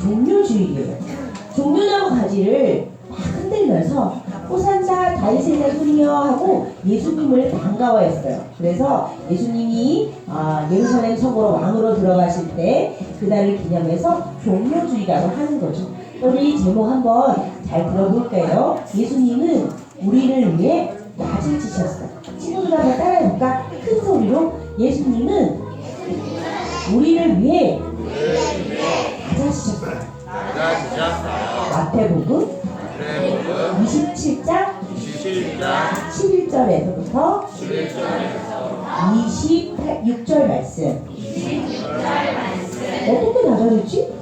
종묘주일이에요. 종묘나무 가지를 막 흔들면서 호산나 다윗의 소리여 하고 예수님을 반가워했어요. 그래서 예수님이 예루살렘 성으로 왕으로 들어가실 때 그날을 기념해서 종묘주일이라고 하는 거죠. 우리 제목 한번 잘 들어볼까요? 예수님은 우리를 위해 낮을 지셨어요. 친구들 한번 따라해볼까? 큰 소리로 예수님은 우리를 위해 낮아지셨어요. 마태복음 27장 11절에서부터 26절 말씀. 어떻게 낮아졌지?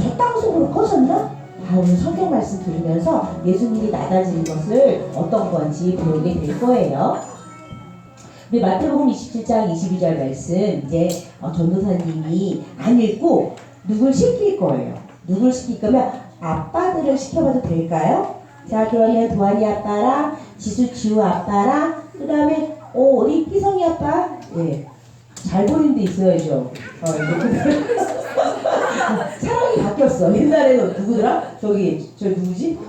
저 땅속으로 커졌나? 오늘 성경 말씀 들으면서 예수님이 낮아지는 것을 어떤 건지 배우게 될 거예요. 우리 마태복음 27장 22절 말씀 이제 전도사님이 안 읽고 누굴 시킬 거예요. 누굴 시킬 거면 아빠들을 시켜봐도 될까요? 자, 그러면 도환이 아빠랑 지우 아빠랑 그 다음에 어디 희성이 아빠? 예, 잘 보이는 데 있어야죠. 사람이 바뀌었어. 옛날에는 누구더라? 저 누구지?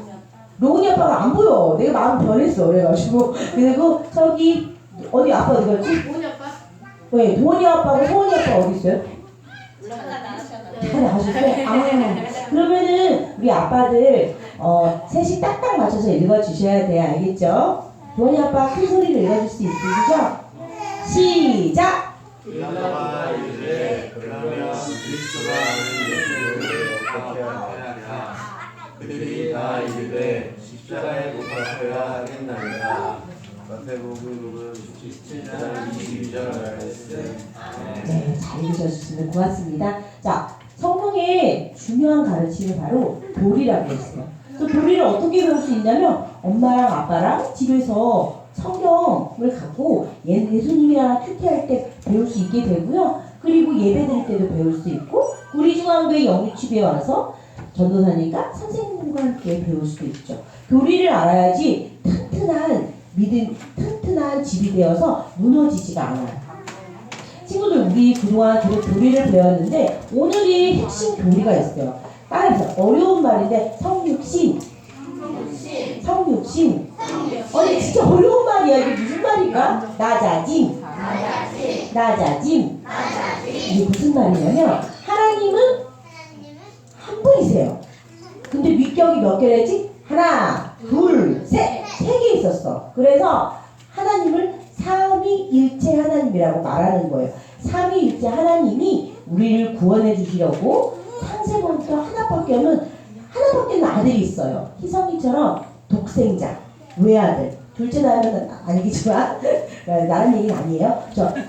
로운이 아빠가 안 보여. 내가 마음 변했어. 그래가지고 그리고 저기 어디 아빠 어디 갔지? 도원이 아빠? 네, 도원이 아빠하고 소원이 아빠 어디 있어요? 그러면은 우리 아빠들 셋이 딱딱 맞춰서 읽어주셔야 돼요. 알겠죠? 도원이 아빠 큰 소리로 읽어줄 수 있으시죠? 시작! 빌라도가 이르되 그러면 그리스도가 아닌 예수를 어떻게 하랴. 그들이 다 이르되 십자가에 못 박혀야 하겠나이다. 마태복음 17장 22절 말씀. 네, 잘 읽으셨으면 고맙습니다. 자, 성경의 중요한 가르침이 바로 도리라고 했어요. 또 도리를 어떻게 배울 수 있냐면 엄마랑 아빠랑 집에서 성경을 갖고 예수님이랑 큐티할 때 배울 수 있게 되고요. 그리고 예배 드릴 때도 배울 수 있고 우리 중앙교회 영유치부에 와서 전도사님과 선생님과 함께 배울 수도 있죠. 도리를 알아야지 튼튼한 믿음, 튼튼한 집이 되어서 무너지지가 않아요. 친구들, 우리 그동안 계속 도리를 배웠는데 오늘이 핵심 도리가 있어요. 따라서 어려운 말인데 성육신. 아니 진짜 어려운 말이야. 이게 무슨 말일까? 낮아짐. 이게 무슨 말이냐면 하나님은 한 분이세요. 근데 위격이 몇 개랬지? 하나, 둘, 셋! 세 개 있었어. 그래서 하나님을 삼위일체 하나님이라고 말하는 거예요. 삼위일체 하나님이 우리를 구원해 주시려고 창세번부터 하나밖에는 아들이 있어요. 희성이처럼 독생자, 외아들. 둘째 낳으면 아니겠지만 나는 얘기는 아니에요.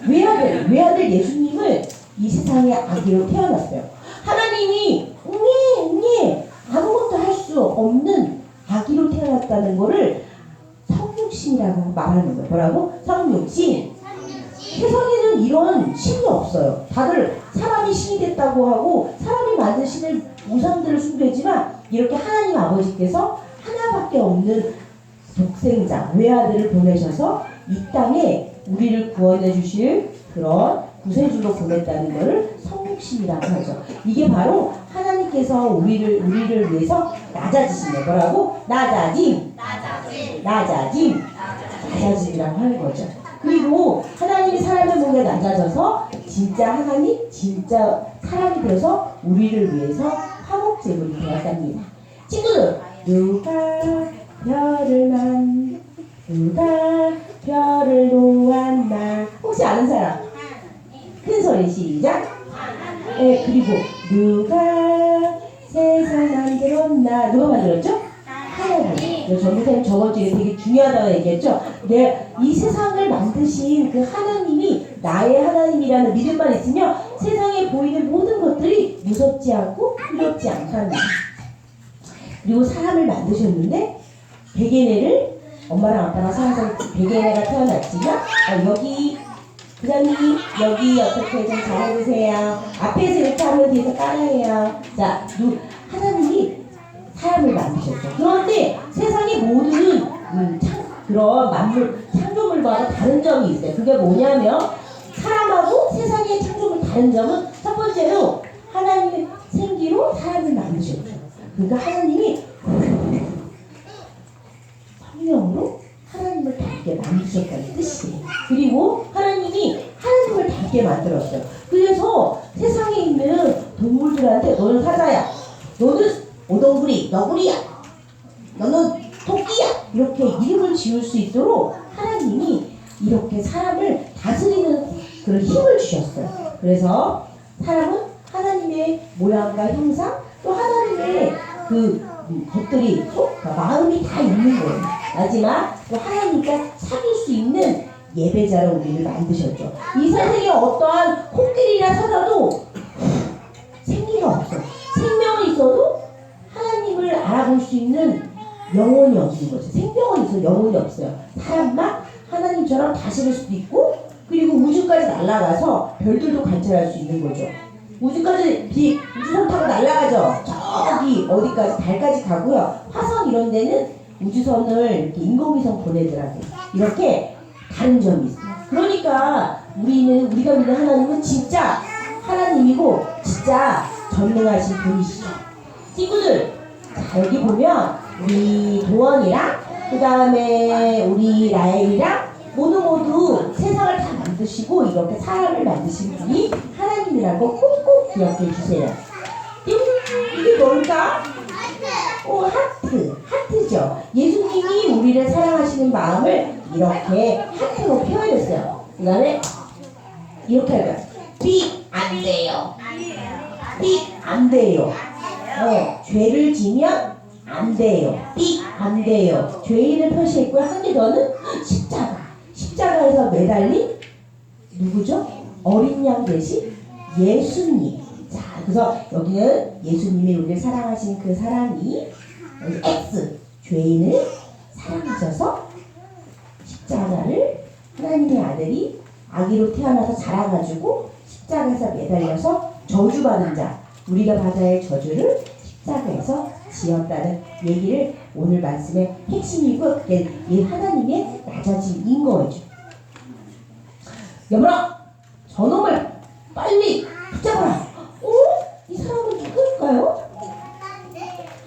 외아들 예수님을 이 세상에 아기로 태어났어요. 하나님이 아무것도 할 수 없는 아기로 태어났다는 거를 성육신이라고 말하는 거예요. 뭐라고? 성육신. 세상에는 이런 신이 없어요. 다들 사람이 신이 됐다고 하고 사람이 만든 신을 우상들을 숭배지만 이렇게 하나님 아버지께서 하나밖에 없는 독생자, 외아들을 보내셔서 이 땅에 우리를 구원해 주실 그런 구세주로 보냈다는 것을 성육신이라고 하죠. 이게 바로 하나님께서 우리를 위해서 낮아지신 거예요. 뭐라고? 낮아짐이라고 하는 거죠. 그리고 하나님이 사람의 몸에 낮아져서 진짜 하나님, 진짜 사람이 되어서 우리를 위해서 화목제물이 되었답니다. 친구들, 누가 별을 놓았나? 혹시 아는 사람? 큰 소리 시작. 네, 그리고 누가 세상 만들었나? 누가 만들었죠? 하나님. 전도사님 저번 주에 되게 중요하다고 얘기했죠? 이 세상을 만드신 그 하나님이 나의 하나님이라는 믿음만 있으면 세상에 보이는 모든 것들이 무섭지 않고 두렵지 않답니다. 그리고 사람을 만드셨는데 베개네를 엄마랑 아빠랑 살아서 베개네가 태어났지만 여기 부장님 여기 어떻게 좀 잘해주세요. 앞에서 이렇게 하면 뒤에서 따라해요. 자, 하나님이 사람을 만드셨죠. 그런데 세상의 모든 그런 만물 창조물과는 다른 점이 있어요. 그게 뭐냐면 사람하고 세상의 창조물 다른 점은 첫 번째로 하나님의 생기로 사람을 만드셨어요. 그러니까 하나님이 성령으로 하나님을 닮게 만드셨다는 뜻이에요. 그리고 하나님이 하나님을 닮게 만들었어요. 그래서 세상에 있는 동물들한테 너는 사자야, 너는 오동구리, 너구리야, 너는 토끼야, 이렇게 이름을 지을 수 있도록 하나님이 이렇게 사람을 다스리는 그런 힘을 주셨어요. 그래서 사람은 하나님의 모양과 형상, 또 하나님의 그 것들이 그러니까 마음이 다 있는 거예요. 마지막 또 하나님과 사귈 수 있는 예배자로 우리를 만드셨죠. 이 세상에 어떠한 코끼리나 사자도 생기가 없어. 생명이 있어도 하나님을 알아볼 수 있는 영혼이 없는 거죠. 생명은 있어도 영혼이 없어요. 사람만 하나님처럼 다스릴 수도 있고, 그리고 우주까지 날아가서 별들도 관찰할 수 있는 거죠. 우주까지 우주선 타고 날아가죠. 저기 어디까지 달까지 가고요. 화성 이런 데는 우주선을 이렇게 인공위성 보내더라고요. 이렇게 다른 점이 있어요. 그러니까 우리가 믿는 하나님은 진짜 하나님이고 진짜 전능하신 분이시죠. 친구들, 자, 여기 보면 우리 도원이랑 그 다음에 우리 라엘이랑 모두 세상을 다 만드시고 이렇게 사람을 만드신 분이 하나님이라고 꼭 기억해 주세요. 이게 뭘까? 하트죠. 예수님이 우리를 사랑하시는 마음을 이렇게 하트로 표현했어요. 그 다음에 이렇게 할까요? 삐 안 돼요. 삐 안 돼요. 죄를 지면 안 돼요. 삐 안 돼요. 죄인을 표시했고요. 한 개 더는 십자가에서 매달린 누구죠? 어린 양 대신 예수님. 자, 그래서 여기는 예수님이 우리를 사랑하신 그 사랑이 X, 죄인을 사랑하셔서 십자가를 하나님의 아들이 아기로 태어나서 자라가지고 십자가에서 매달려서 저주받은 자, 우리가 받아야 할 저주를 십자가에서 지었다는 얘기를 오늘 말씀의 핵심이고, 그게 이 하나님의 낮아짐인 거죠. 여보라, 저놈을 빨리 붙잡아라. 이 사람은 누굴까요?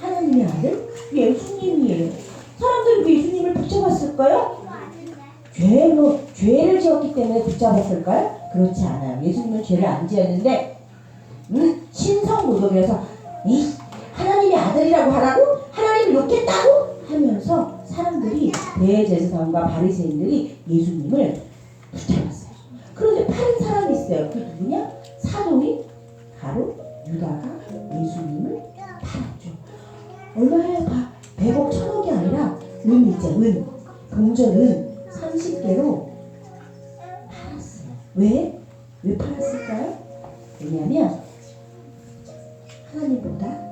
하나님의 아들 예수님이에요. 사람들이 왜 예수님을 붙잡았을까요? 죄를 지었기 때문에 붙잡았을까요? 그렇지 않아요. 예수님은 죄를 안 지었는데 신성모독이라서 하나님의 아들이라고 하라고? 하나님을 욕했다고? 하면서 사람들이 대제사장과 바리새인들이 예수님을 붙잡았어요. 그런데 파는 사람이 있어요. 그게 누구냐? 사도인 바로 유다가 예수님을 팔았죠. 얼마예요? 100억 1000억이 아니라 은 있죠. 동전 은 30개로 팔았어요. 왜 팔았을까요? 왜냐하면 하나님보다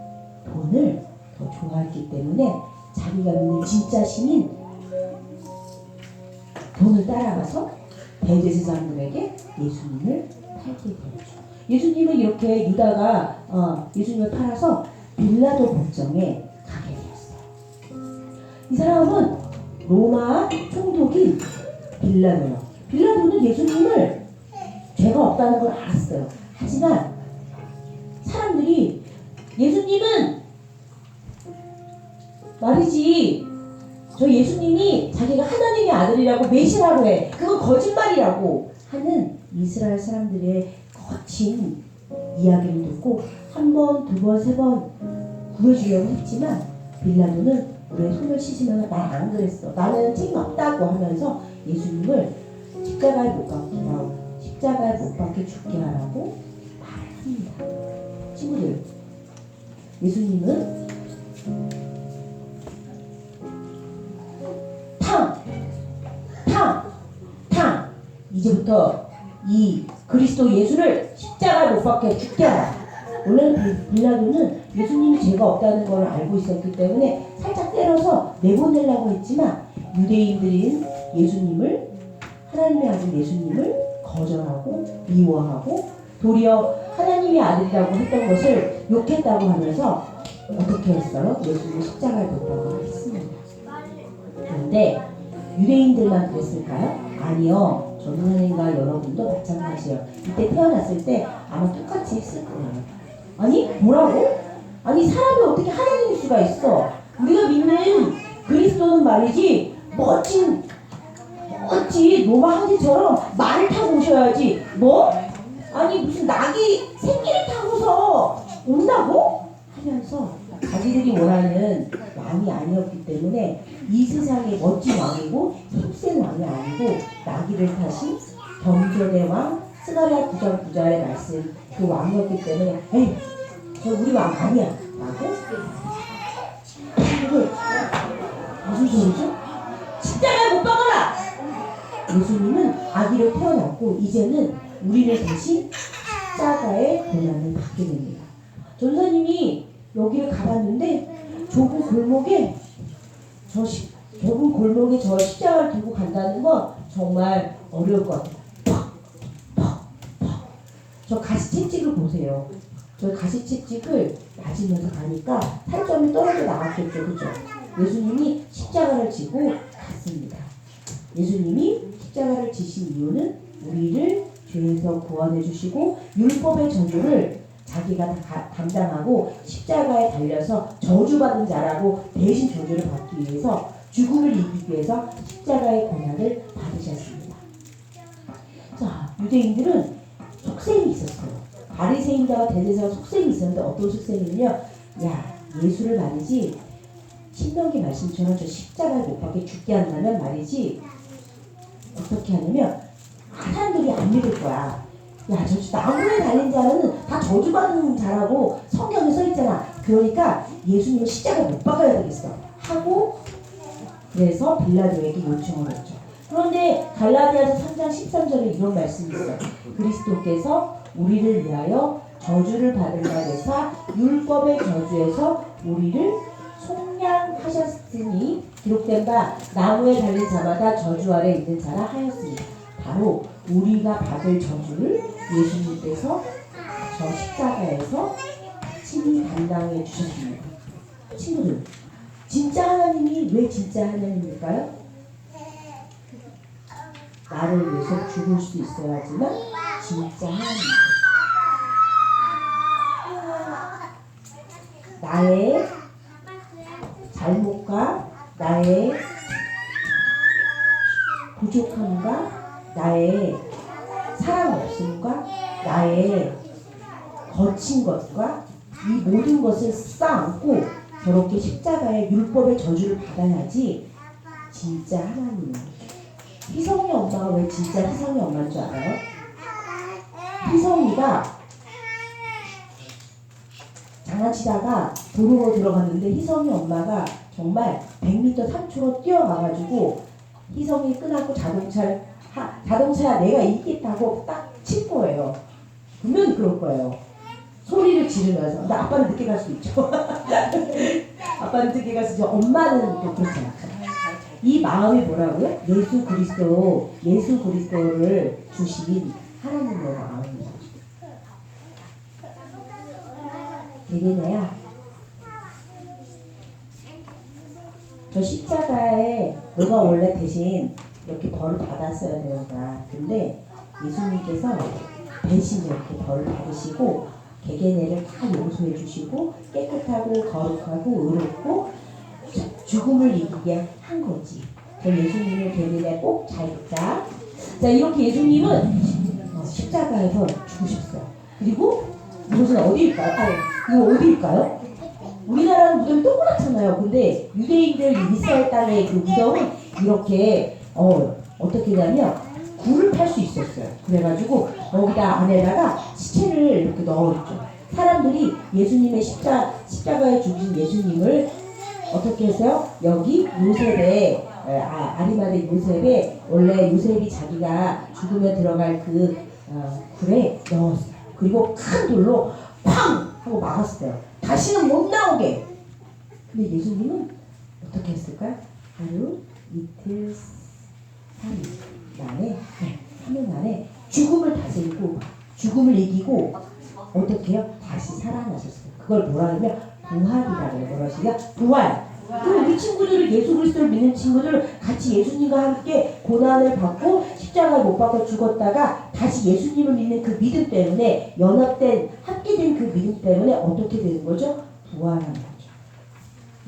돈을 더 좋아했기 때문에 자기가 믿는 진짜 신인 돈을 따라가서 대제사장들에게 예수님을 팔게 되었죠. 예수님은 이렇게 유다가 예수님을 팔아서 빌라도 법정에 가게 되었어요. 이 사람은 로마 총독인 빌라도요. 빌라도는 예수님을 죄가 없다는 걸 알았어요. 하지만 사람들이 예수님은 말이지, 저 예수님이 자기가 하나님의 아들이라고 메시라고 해, 그건 거짓말이라고 하는 이스라엘 사람들의 거친 이야기를 듣고 한 번, 두 번, 세 번 구해주려고 했지만 빌라도는 우리의 손을 씻으면 나 안 그랬어, 나는 책임 없다고 하면서 예수님을 십자가에 못 박혀 죽게 하라고 말합니다. 친구들, 예수님은 이제부터 이 그리스도 예수를 십자가에 못 박혀 죽게 하라. 원래는 빌라도는 예수님이 죄가 없다는 걸 알고 있었기 때문에 살짝 때려서 내보내려고 했지만 유대인들인 예수님을, 하나님의 아들 예수님을 거절하고 미워하고 도리어 하나님의 아들이라고 했던 것을 욕했다고 하면서 어떻게 했어요? 예수님을 십자가에 못 박아 했습니다. 그런데 유대인들만 그랬을까요? 아니요. 전도사님과 여러분도 마찬가지예요. 이때 태어났을 때 아마 똑같이 했을 거예요. 아니, 뭐라고? 아니 사람이 어떻게 하나님일 수가 있어? 우리가 믿는 그리스도는 말이지 멋진 노마 황제처럼 말을 타고 오셔야지 뭐? 아니 무슨 낙이 새끼를 타고서 온다고? 하면서 자기들이 원하는 왕이 아니었기 때문에 이 세상의 멋진 왕이고 힘센 왕이 아니고 나귀를 타신 겸손의 왕 스가랴 9장 9절의 말씀 그 왕이었기 때문에 에이 저 우리 왕 아니야 라고 무슨 소리죠? 십자가에 못 박아라! 예수님은 아기로 태어났고 이제는 우리를 대신 십자가의 고난을 받게 됩니다. 전사님이 여기를 가봤는데 좁은 골목에 저 십자가를 들고 간다는 건 정말 어려울 것 같아요. 저 가시채찍을 보세요. 저 가시채찍을 맞으면서 가니까 살점이 떨어져 나갔겠죠. 그죠? 예수님이 십자가를 지고 갔습니다. 예수님이 십자가를 지신 이유는 우리를 죄에서 구원해 주시고 율법의 저주를 자기가 다 감당하고 십자가에 달려서 저주받은 자라고 대신 저주를 받기 위해서 죽음을 이기기 위해서 십자가의 고난을 받으셨습니다. 자, 유대인들은 속셈이 있었어요. 바리새인과 대제사가 속셈이 있었는데 어떤 속셈이냐면 야 예수를 말이지 신명기 말씀처럼 저 십자가에 못 박게 죽게 한다면 말이지 어떻게 하냐면 사람들이 안 믿을 거야. 야 저 나무에 달린 자는 다 저주받는 자라고 성경에 써있잖아. 그러니까 예수님을 십자가에 못 박아야 되겠어 하고 그래서 빌라도에게 요청을 했죠. 그런데 갈라디아서 3장 13절에 이런 말씀이 있어요. 그리스도께서 우리를 위하여 저주를 받은 바 되사 율법의 저주에서 우리를 속량하셨으니 기록된 바 나무에 달린 자마다 저주 아래 있는 자라 하였으니 바로 우리가 받을 저주를 예수님께서 저 십자가에서 친히 담당해 주셨습니다. 친구들, 진짜 하나님이 왜 진짜 하나님일까요? 나를 위해서 죽을 수 있어야지만 진짜 하나님입니다. 나의 잘못과 나의 부족함과 나의 사랑 없음과 나의 거친 것과 이 모든 것을 쌓아안고 저렇게 십자가의 율법의 저주를 받아야지 진짜 하나님은. 희성이 엄마가 왜 진짜 희성이 엄마인 줄 알아요? 희성이가 장난치다가 도로로 들어갔는데 희성이 엄마가 정말 100m 3초로 뛰어가가지고 희성이 끄나고 자동차야 내가 이기겠다고 딱 칠 거예요. 분명히 그럴 거예요. 소리를 지르면서. 근데 아빠는 늦게 갈 수 있죠. 아빠는 늦게 갈 수 있죠. 엄마는 또 그렇지 않죠. 이 마음이 뭐라고요? 예수 그리스도를 주신 하나님의 마음입니다. 예린애야, 저 십자가에 너가 원래 대신 이렇게 벌을 받았어야 되는구나. 근데 예수님께서 대신 이렇게 벌을 받으시고 개개네를 다 용서해 주시고 깨끗하고 거룩하고 의롭고 죽음을 이기게 한 거지. 저 예수님을 개개네 꼭 잘 듣자. 자, 이렇게 예수님은 십자가에서 죽으셨어요. 그리고 이것은 어디일까요? 이거 어디일까요? 우리나라는 무덤이 동그랗잖아요. 근데 유대인들 이스라엘 땅의 그 무덤은 이렇게 어떻게 하냐면 굴을 팔 수 있었어요. 그래가지고 여기다 안에다가 시체를 이렇게 넣어줬죠. 사람들이 예수님의 십자가에 죽으신 예수님을 어떻게 했어요? 여기 요셉의 아리마대 요셉에 원래 요셉이 자기가 죽으면 들어갈 그 굴에 넣었어요. 그리고 큰 돌로 팡! 하고 막았어요. 다시는 못 나오게. 근데 예수님은 어떻게 했을까요? 하루, 이틀, 3일 만에, 3일 만에 죽음을 다스리고 죽음을 이기고 어떻게 해요? 다시 살아나셨어요. 그걸 뭐라 하냐면 부활이라고 해요. 뭐라 하시냐? 부활. 그럼 우리 친구들을 예수 그리스도를 믿는 친구들 같이 예수님과 함께 고난을 받고 십자가에 못 박아 죽었다가 다시 예수님을 믿는 그 믿음 때문에 연합된 함께 된 그 믿음 때문에 어떻게 되는 거죠? 부활. 부활하는 거죠.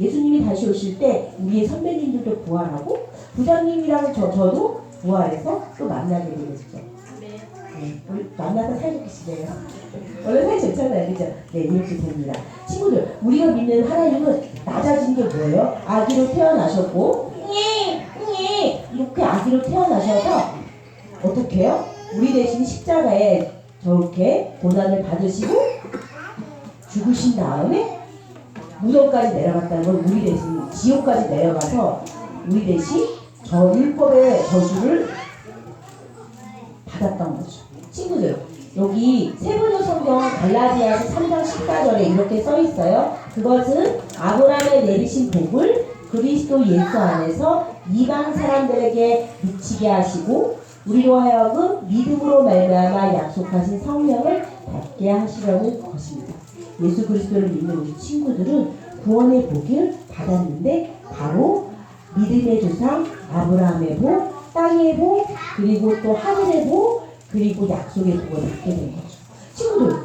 예수님이 다시 오실 때 우리의 선배님들도 부활하고 부장님이랑 저도 부활해서 또 만나게 되겠죠. 네, 우리 만나서 사귀시네요. 원래 사이 좋잖아요, 그죠? 네, 이렇게 됩니다. 친구들, 우리가 믿는 하나님은 낮아진 게 뭐예요? 아기로 태어나셨고, 이렇게 아기로 태어나셔서 어떻게 해요? 우리 대신 십자가에 저렇게 고난을 받으시고 죽으신 다음에 무덤까지 내려갔다는 건 우리 대신 지옥까지 내려가서 우리 대신 저 율법의 저주를 받았던 거죠. 친구들, 여기 세번역 성경 갈라디아서 3장 14절에 이렇게 써 있어요. 그것은 아브라함에 내리신 복을 그리스도 예수 안에서 이방 사람들에게 미치게 하시고 우리로 하여금 믿음으로 말미암아 약속하신 성령을 받게 하시려는 것입니다. 예수 그리스도를 믿는 우리 친구들은 구원의 복을 받았는데 바로 믿음의 조상 아브라함의 복, 땅의 복, 그리고 또 하늘의 복, 그리고 약속의 복을 받게 된 거죠. 친구들,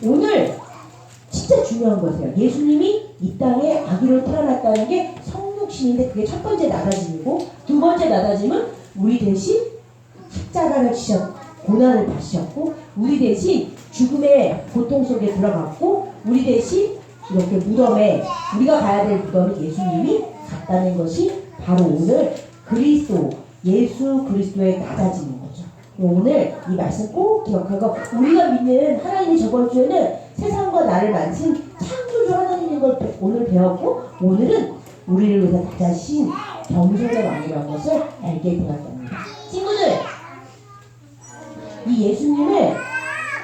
오늘 진짜 중요한 것이에요. 예수님이 이 땅에 아기로 태어났다는 게 성육신인데 그게 첫 번째 낮아짐이고, 두 번째 낮아짐은 우리 대신 십자가를 지셨고 고난을 받으셨고 우리 대신 죽음의 고통 속에 들어갔고 우리 대신 이렇게 무덤에 우리가 가야 될 무덤에 예수님이 갔다는 것이 바로 오늘 그리스도 예수 그리스도의 낮아짐인 거죠. 오늘 이 말씀 꼭 기억하고 우리가 믿는 하나님이 저번 주에는 세상과 나를 만든 창조주 하나님인 걸 오늘 배웠고 오늘은 우리를 위해서 낮아신 겸손의 왕이라는 것을 알게 되었답니다. 친구들, 이 예수님을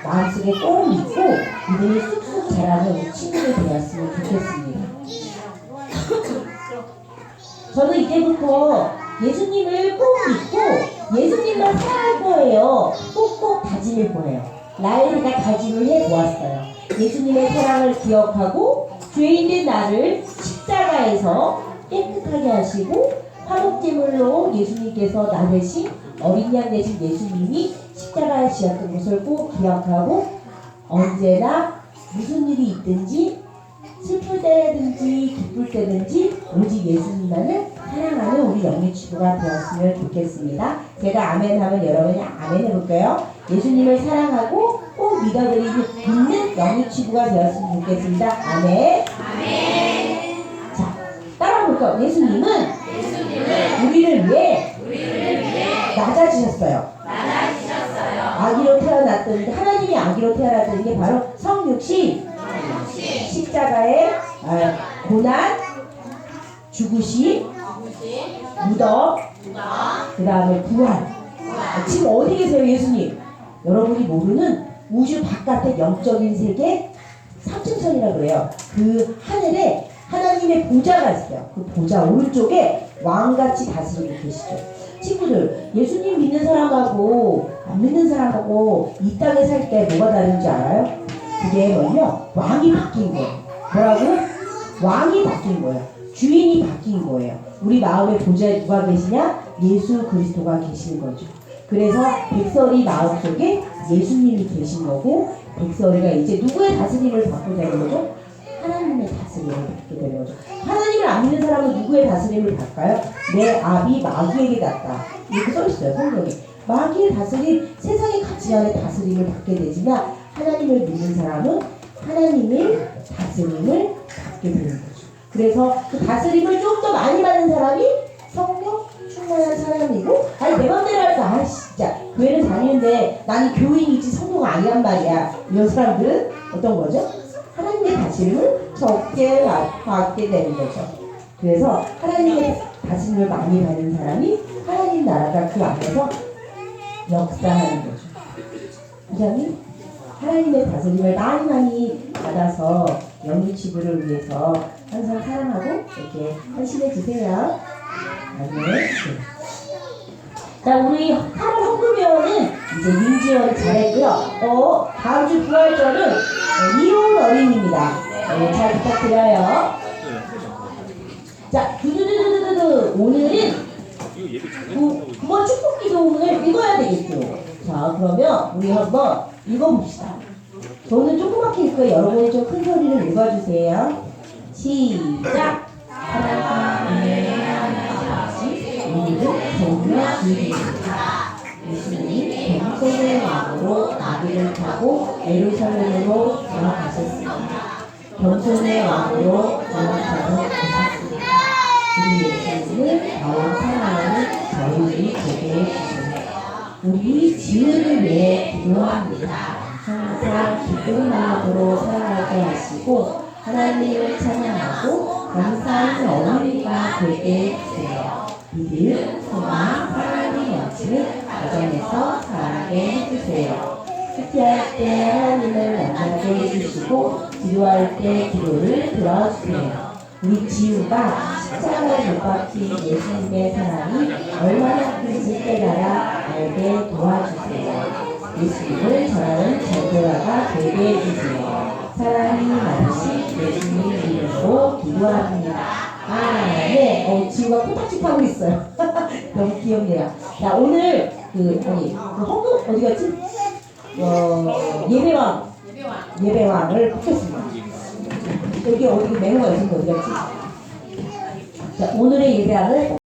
마음속에 꼭 믿고 믿음이 쑥쑥 자라는 우리 친구들 되었으면 좋겠습니다. 저는 이제부터 예수님을 꼭 믿고 예수님만 사랑할 거예요. 꼭꼭 다짐할 거예요. 라엘이가 다짐을 해보았어요. 예수님의 사랑을 기억하고 죄인된 나를 십자가에서 깨끗하게 하시고 화목제물로 예수님께서 나 대신 어린 양 대신 예수님이 십자가에 지었던 것을 꼭 기억하고 언제나 무슨 일이 있든지 슬플 때든지 기쁠 때든지 오직 예수님만을 사랑하는 우리 영리 친구가 되었으면 좋겠습니다. 제가 아멘 하면 여러분이 아멘 해볼까요? 예수님을 사랑하고 꼭 믿는 영리 친구가 되었으면 좋겠습니다. 아멘. 아멘. 자, 따라볼까요? 예수님은 우리를 위해 낮아지셨어요. 아기로 태어났던 하나님이 아기로 태어났던 게 바로 성육신, 십자가의 고난, 죽으심, 무덤, 그 다음에 부활. 지금 어디 계세요, 예수님? 여러분이 모르는 우주 바깥의 영적인 세계 3층천이라고 그래요. 그 하늘에 하나님의 보좌가 있어요. 그 보좌 오른쪽에 왕같이 다스리고 계시죠. 친구들, 예수님 믿는 사람하고 안 믿는 사람하고 이 땅에 살 때 뭐가 다른지 알아요? 그게 뭐냐? 왕이 바뀐 거예요. 뭐라고? 왕이 바뀐 거예요. 주인이 바뀐 거예요. 우리 마음의 보좌에 누가 계시냐? 예수 그리스도가 계시는 거죠. 그래서 백설이 마음속에 예수님이 계신 거고 백설이가 이제 누구의 다스림을 받게 되는 거죠? 하나님의 다스림을 받게 되는 거죠. 하나님을 안 믿는 사람은 누구의 다스림을 받을까요? 내 아비 마귀에게 났다. 이렇게 써있어요, 성경에. 마귀의 다스림, 세상의 가치관의 다스림을 받게 되지만 하나님을 믿는 사람은 하나님의 다스림을 받게 되는 거죠. 그래서 그 다스림을 좀 더 많이 받는 사람이 성령 충만한 사람이고, 아니 내 맘대로 할까? 아 진짜 교회를 다니는데 나는 교인이지 성도가 아니란 말이야. 이런 사람들은 어떤 거죠? 하나님의 다스림을 적게 받게 되는 거죠. 그래서 하나님의 다스림을 많이 받는 사람이 하나님 나라가 그 안에서 역사하는 거죠. 부장님, 하나님의 다스림을 많이 받아서 영리 치부를 위해서 항상 사랑하고 이렇게 헌신해 주세요. 아멘. 자, 우리 8월 헌금회원은 이제 민지원을 잘했고요. 다음 주 부활절은 이혼 어린입니다. 잘 부탁드려요. 자, 두두두두두두. 오늘은 9번 축복기도 오늘 읽어야 되겠죠. 자, 그러면 우리 한번 읽어봅시다. 저는 조그맣게 읽고요. 여러분이 좀 큰 소리를 읽어주세요. 시작. 하나님의 아버지 우리를 보며 주입니다. 예수님이 겸손의 마음으로 나귀를 타고 예루살렘으로 들어가셨습니다. 겸손의 마음으로 들어가서 오셨습니다. 우리 예수님을 더 사랑하는 저희들이 되게 해주세요. 우리 지은을 위해 기도합니다. 항상 기쁜 마음으로 살아가게 하시고 하나님을 찬양하고 감사하는 어머니가 되게 해주세요. 믿음, 소망, 사랑이 넘치는 가정에서 살아가게 해주세요. 숙제할 때 하나님을 만나게 해주시고 기도할 때 기도를 들어주세요. 우리 지우가 십자가에 못 박힌 예수님의 사랑이 얼마나 큰지 깨달아 알게 도와주세요. 예수님을 전하는 전도자가 되게 해주세요. 사랑이 많으신 예수님 이름으로 기도합니다. 네. 지우가 코딱지 하고 있어요. 너무 귀엽네요. 자, 오늘 헌금 어디 갔지? 예배왕을 뽑겠습니다. 여기 어디 메모가 있는 거 어디 갔지? 자, 오늘의 예배왕을